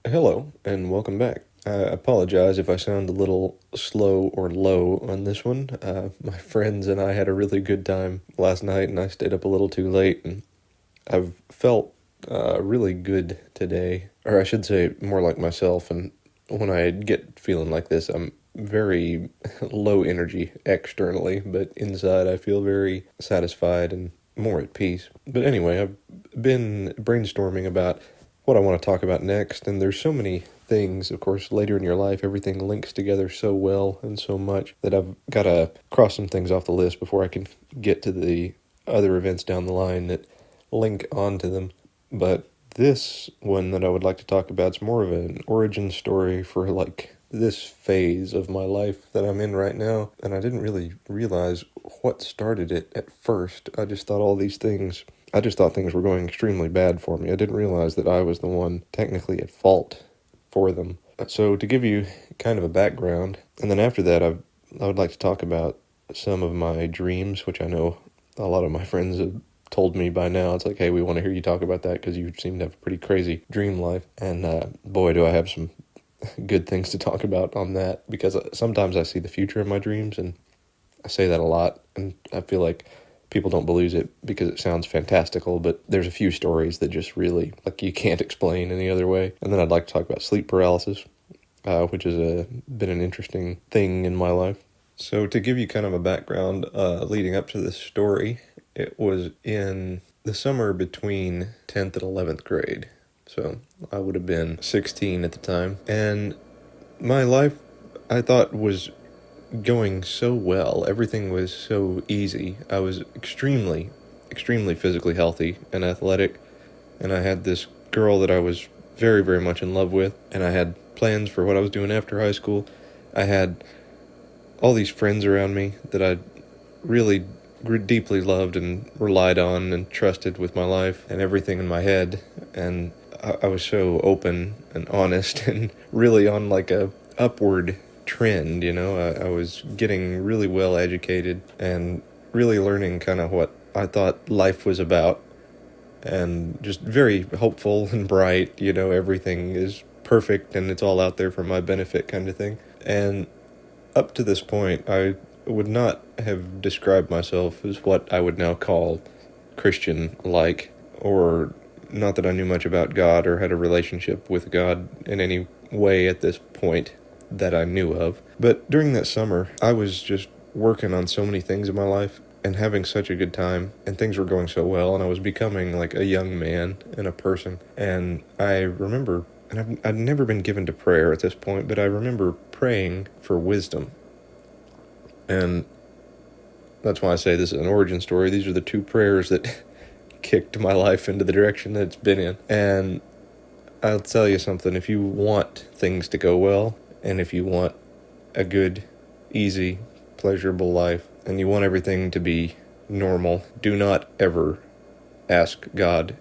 Hello, and welcome back. I apologize if I sound a little slow or low on this one. My friends and I had a really good time last night, and I stayed up a little too late, and I've felt really good today. Or I should say, more like myself, and when I get feeling like this, I'm very low energy externally, but inside I feel very satisfied and more at peace. But anyway, I've been brainstorming about what I want to talk about next, and there's so many things, of course, later in your life, everything links together so well and so much that I've got to cross some things off the list before I can get to the other events down the line that link onto them. But this one that I would like to talk about is more of an origin story for like this phase of my life that I'm in right now. And I didn't really realize what started it at first. I just thought things were going extremely bad for me. I didn't realize that I was the one technically at fault for them. So to give you kind of a background, and then after that I would like to talk about some of my dreams, which I know a lot of my friends have told me by now. It's like, hey, we want to hear you talk about that because you seem to have a pretty crazy dream life. And boy, do I have some good things to talk about on that, because sometimes I see the future in my dreams, and I say that a lot, and I feel like people don't believe it because it sounds fantastical, but there's a few stories that just really, like, you can't explain any other way. And then I'd like to talk about sleep paralysis, which has been an interesting thing in my life. So to give you kind of a background leading up to this story, it was in the summer between 10th and 11th grade. So I would have been 16 at the time. And my life, I thought, was going so well. Everything was so easy. I was extremely physically healthy and athletic. And I had this girl that I was very, very much in love with. And I had plans for what I was doing after high school. I had all these friends around me that I really deeply loved and relied on and trusted with my life and everything in my head. And I was so open and honest and really on like a upward trend, you know. I was getting really well educated and really learning kind of what I thought life was about, and just very hopeful and bright, you know, everything is perfect and it's all out there for my benefit kind of thing. And up to this point, I would not have described myself as what I would now call Christian-like, or not that I knew much about God or had a relationship with God in any way at this point that I knew of. But during that summer, I was just working on so many things in my life and having such a good time, and things were going so well, and I was becoming like a young man and a person. And I remember, and I'd never been given to prayer at this point, but I remember praying for wisdom. And that's why I say this is an origin story. These are the two prayers that kicked my life into the direction that it's been in. And I'll tell you something, if you want things to go well, and if you want a good, easy, pleasurable life, and you want everything to be normal, do not ever ask God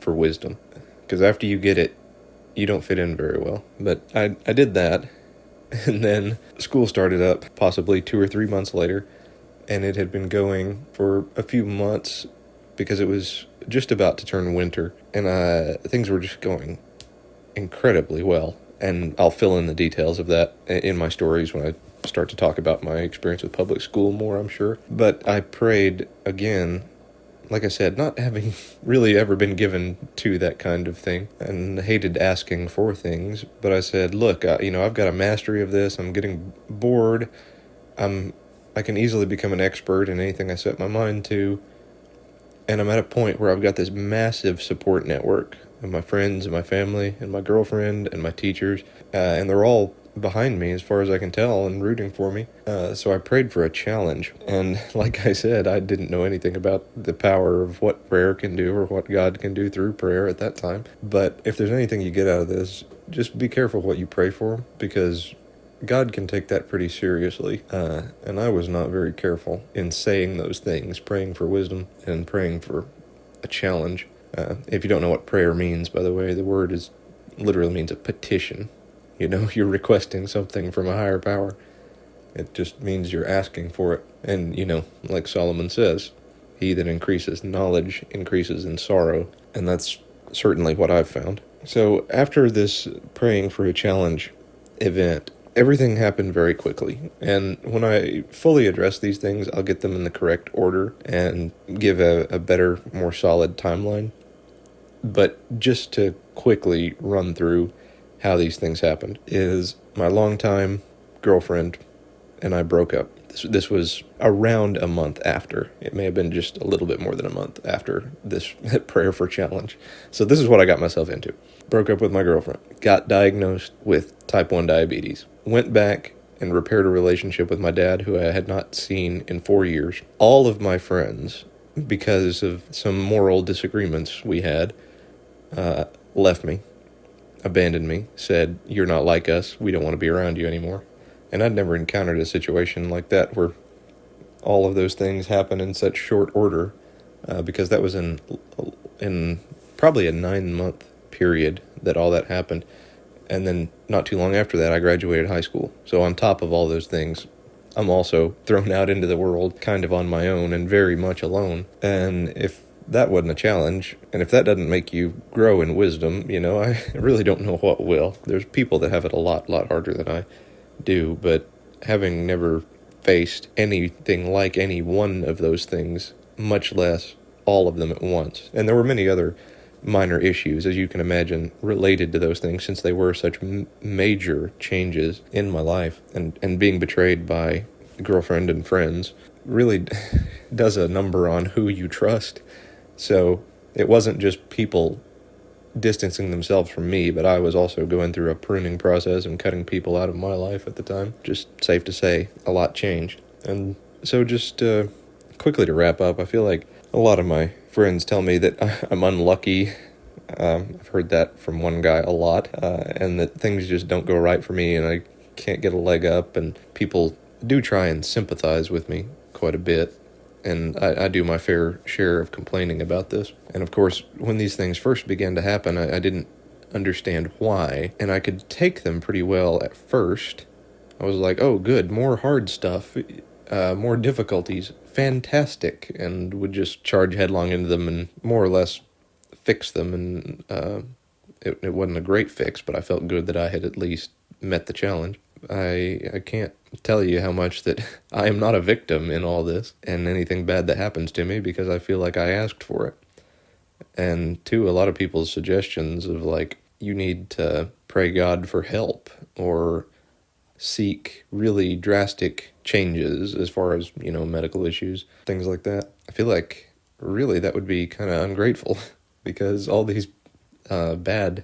for wisdom. Because after you get it, you don't fit in very well. But I did that, and then school started up possibly 2 or 3 months later, and it had been going for a few months because it was just about to turn winter, and things were just going incredibly well. And I'll fill in the details of that in my stories when I start to talk about my experience with public school more, I'm sure. But I prayed again, like I said, not having really ever been given to that kind of thing and hated asking for things. But I said, look, I've got a mastery of this. I'm getting bored. I can easily become an expert in anything I set my mind to. And I'm at a point where I've got this massive support network of my friends and my family and my girlfriend and my teachers, and they're all behind me as far as I can tell and rooting for me. So I prayed for a challenge. And like I said, I didn't know anything about the power of what prayer can do or what God can do through prayer at that time. But if there's anything you get out of this, just be careful what you pray for, because God can take that pretty seriously, and I was not very careful in saying those things, praying for wisdom and praying for a challenge. If you don't know what prayer means, by the way, the word literally means a petition. You know, you're requesting something from a higher power. It just means you're asking for it. And, like Solomon says, he that increases knowledge increases in sorrow. And that's certainly what I've found. So after this praying for a challenge event, everything happened very quickly. And when I fully address these things, I'll get them in the correct order and give a better, more solid timeline. But just to quickly run through how these things happened is my longtime girlfriend and I broke up. This was around a month after. It may have been just a little bit more than a month after this prayer for challenge. So this is what I got myself into. Broke up with my girlfriend. Got diagnosed with type 1 diabetes. Went back and repaired a relationship with my dad, who I had not seen in 4 years. All of my friends, because of some moral disagreements we had, left me, abandoned me, said, "You're not like us. We don't want to be around you anymore." And I'd never encountered a situation like that where all of those things happen in such short order, because that was in probably a 9-month period that all that happened. And then not too long after that, I graduated high school. So on top of all those things, I'm also thrown out into the world kind of on my own and very much alone. And if that wasn't a challenge, and if that doesn't make you grow in wisdom, I really don't know what will. There's people that have it a lot harder than I do, but having never faced anything like any one of those things, much less all of them at once. And there were many other minor issues, as you can imagine, related to those things, since they were such major changes in my life. And being betrayed by a girlfriend and friends really does a number on who you trust. So it wasn't just people distancing themselves from me, but I was also going through a pruning process and cutting people out of my life at the time. Just safe to say, a lot changed. And so just quickly to wrap up, I feel like a lot of my friends tell me that I'm unlucky. I've heard that from one guy a lot, and that things just don't go right for me and I can't get a leg up, and people do try and sympathize with me quite a bit. And I do my fair share of complaining about this. And of course, when these things first began to happen, I didn't understand why. And I could take them pretty well at first. I was like, oh, good, more hard stuff, more difficulties, fantastic. And would just charge headlong into them and more or less fix them. And it wasn't a great fix, but I felt good that I had at least met the challenge. I can't tell you how much that I am not a victim in all this and anything bad that happens to me, because I feel like I asked for it. And two, a lot of people's suggestions of like, you need to pray God for help or seek really drastic changes as far as, medical issues, things like that. I feel like really that would be kind of ungrateful because all these bad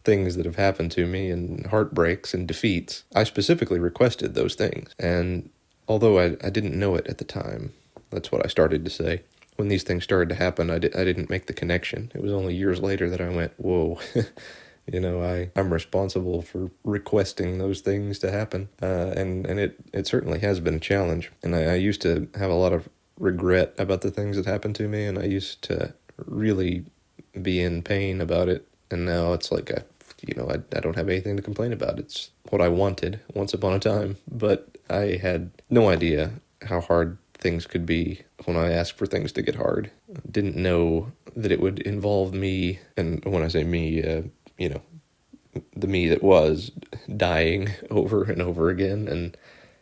things that have happened to me and heartbreaks and defeats, I specifically requested those things. And although I didn't know it at the time, that's what I started to say. When these things started to happen, I didn't make the connection. It was only years later that I went, whoa, I'm responsible for requesting those things to happen. And it certainly has been a challenge. And I used to have a lot of regret about the things that happened to me, and I used to really be in pain about it. And now it's like I don't have anything to complain about. It's what I wanted once upon a time, but I had no idea how hard things could be when I asked for things to get hard. Didn't know that it would involve me, and when I say me, the me that was dying over and over again and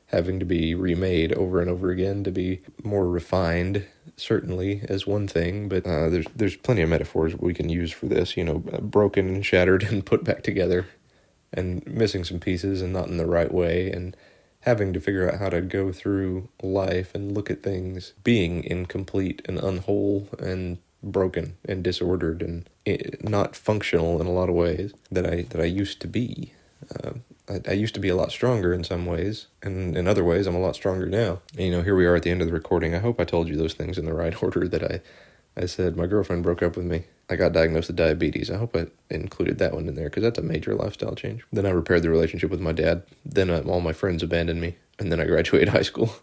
having to be remade over and over again to be more refined, certainly as one thing, but there's plenty of metaphors we can use for this, broken and shattered and put back together and missing some pieces and not in the right way, and having to figure out how to go through life and look at things being incomplete and unwhole and broken and disordered and not functional in a lot of ways that I used to be. I used to be a lot stronger in some ways, and in other ways I'm a lot stronger now. And, here we are at the end of the recording. I hope I told you those things in the right order that I said. My girlfriend broke up with me. I got diagnosed with diabetes. I hope I included that one in there, because that's a major lifestyle change. Then I repaired the relationship with my dad. Then all my friends abandoned me, and then I graduated high school.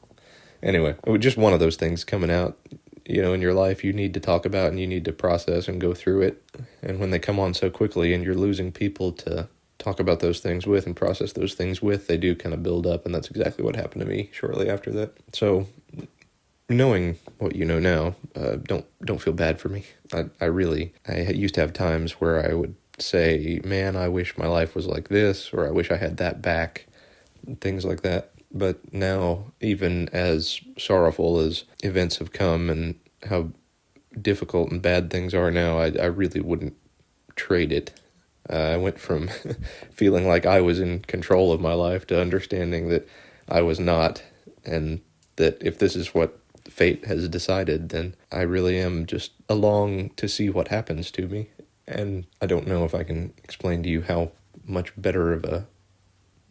Anyway, it was just one of those things coming out, in your life you need to talk about and you need to process and go through it. And when they come on so quickly and you're losing people to talk about those things with and process those things with, they do kind of build up, and that's exactly what happened to me shortly after that. So knowing what you know now, don't feel bad for me. I used to have times where I would say, "Man, I wish my life was like this," or "I wish I had that back," things like that. But now, even as sorrowful as events have come and how difficult and bad things are now, I really wouldn't trade it. I went from feeling like I was in control of my life to understanding that I was not, and that if this is what fate has decided, then I really am just along to see what happens to me. And I don't know if I can explain to you how much better of a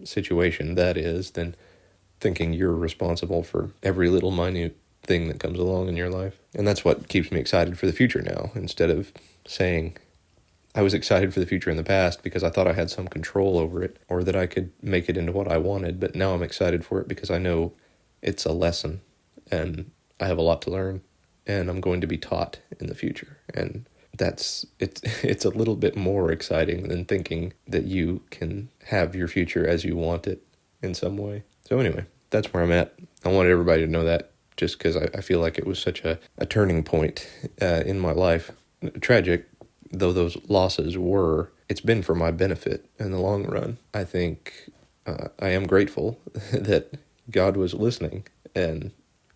situation that is than thinking you're responsible for every little minute thing that comes along in your life. And that's what keeps me excited for the future now, instead of saying I was excited for the future in the past because I thought I had some control over it or that I could make it into what I wanted, but now I'm excited for it because I know it's a lesson and I have a lot to learn and I'm going to be taught in the future. And it's a little bit more exciting than thinking that you can have your future as you want it in some way. So anyway, that's where I'm at. I wanted everybody to know that just because I feel like it was such a turning point in my life. Tragic though those losses were, it's been for my benefit in the long run. I think I am grateful that God was listening. And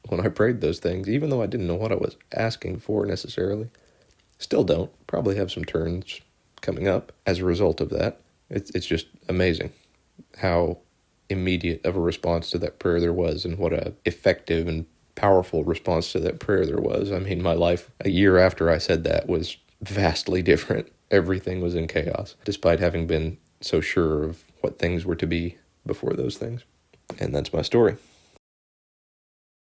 when I prayed those things, even though I didn't know what I was asking for necessarily, still don't, probably have some turns coming up as a result of that. It's just amazing how immediate of a response to that prayer there was and what a effective and powerful response to that prayer there was. I mean, my life a year after I said that was vastly different. Everything was in chaos, despite having been so sure of what things were to be before those things. And that's my story.